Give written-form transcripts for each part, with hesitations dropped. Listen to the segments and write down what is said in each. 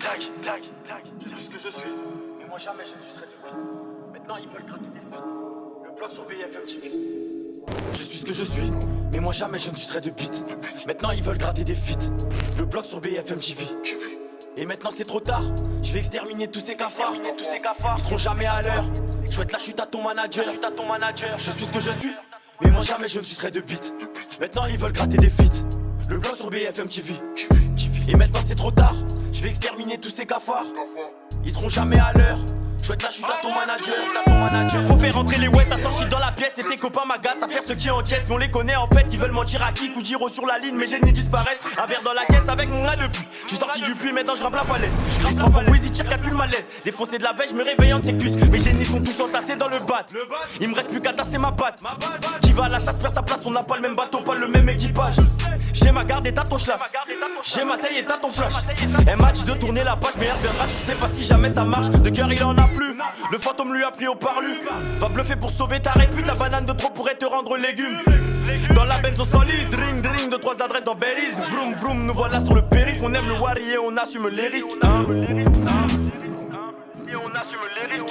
Je suis ce que je suis, mais moi jamais je ne serai de beat. Maintenant ils veulent gratter des feats. Le blog sur BFM TV. Je suis ce que je suis, mais moi jamais je ne serai de beat. Maintenant ils veulent gratter des feats. Le blog sur BFM TV. Et maintenant c'est trop tard, je vais exterminer tous ces cafards. Ils seront jamais à l'heure. Je souhaite la chute à ton manager. Je suis ce que je suis, mais moi jamais je ne serai de beat. Maintenant ils veulent gratter des feats. Le blog sur BFM TV. Et maintenant c'est trop tard, je vais exterminer tous ces cafards. Ils seront jamais à l'heure. Je souhaite la chute à ton manager. Faut faire rentrer les ouais, ça sort shit dans la pièce. Et tes copains m'agacent à faire ceux qui encaissent. Mais on les connaît en fait, ils veulent mentir à qui. Coup Giro sur la ligne, mes génies disparaissent. Un verre dans la caisse avec mon là depuis. Je suis sorti du puits, maintenant je grimpe la falaise. Ils se prend pour Wheezy, tire plus le malaise. Défoncé de la veille, je me réveille en ses cuisses. Mes génies sont tous entassés dans le bat. Il me reste plus qu'à tasser ma patte. Qui va à la chasse perd sa place, on n'a pas le même bateau, pas le même équipage. J'ai ma garde et t'as ton schlass. J'ai ma taille et t'as ton flash. Elle m'a dit de tourner la page, mais elle reviendra, je sais pas si jamais ça marche. De cœur il en a plus. Le fantôme lui a pris au parlu. Va bluffer pour sauver ta répute. Ta banane de trop pourrait te rendre légume. Dans la benzo solide, ring, de 3 adresses dans Berries. Vroom vroom, nous voilà sur le périph'. On aime le wari et on assume les risques. Et on assume les risques.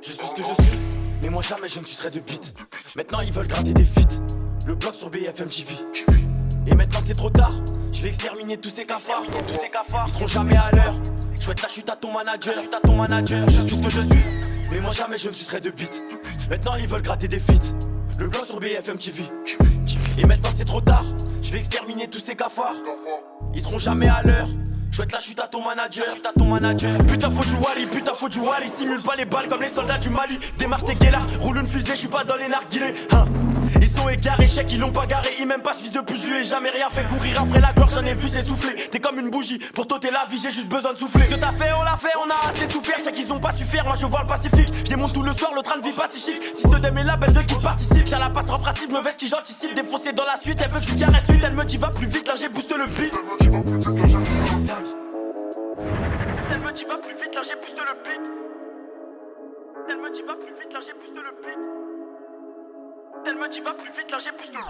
Je suis ce que je suis, mais moi jamais je ne serai de beat. Maintenant ils veulent gratter des feats. Le blog sur BFM TV. Et maintenant c'est trop tard, je vais exterminer tous ces cafards. Ils seront jamais à l'heure. Je souhaite la chute à ton manager. Je suis ce que je suis, mais moi jamais je ne serai de beat. Maintenant ils veulent gratter des feats. Le blog sur BFM TV. Et maintenant c'est trop tard, je vais exterminer tous ces cafards. Ils seront jamais à l'heure. Je souhaite la chute à ton manager. Putain faut du wali, simule pas les balles comme les soldats du Mali. Démarche tes guélards, roule une fusée, je suis pas dans les narguilés. Ils sont égarés, chèques, ils l'ont pas garé. Ils m'aiment pas ce fils de pute, je lui ai jamais rien fait. Courir après la gloire, j'en ai vu s'essouffler. T'es comme une bougie, pour t'ôter la vie, j'ai juste besoin de souffler. Ce que t'as fait, on l'a fait, on a assez souffert. Chèques, ils ont pas su faire, moi je vois le Pacifique. J'ai mon tout le soir, le train de vie pas si chic. Si ce dem est là, belle de qui participe. J'ai la passe en principe, mauvaise qui j'anticipe. Défoncé dans la suite, elle veut que je lui caresse suite. Elle me dit va plus vite, là j'ai boosté le beat. Elle me dit va plus vite, là j'ai boosté le beat. Elle me dit va plus vite, là j'ai boosté le beat. Elle me dit va plus vite, là j'ai boosté le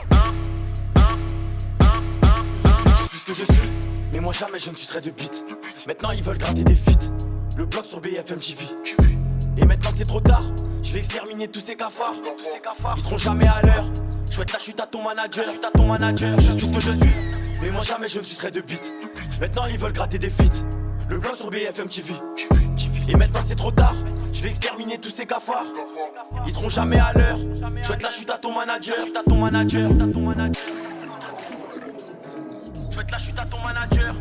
Je suis ce que je suis, mais moi jamais je ne serai de beat. Maintenant ils veulent gratter des feats. Le blog sur BFM TV. Et maintenant c'est trop tard, je vais exterminer tous ces cafards. Ils seront jamais à l'heure. Je souhaite la chute à ton manager. Je suis ce que je suis, mais moi jamais je ne serai de beat. Maintenant ils veulent gratter des feats. Le blog sur BFM TV. Et maintenant c'est trop tard, je vais exterminer tous ces cafards. Ils seront jamais à l'heure. Je souhaite la chute à ton manager. Je souhaite la chute à ton manager.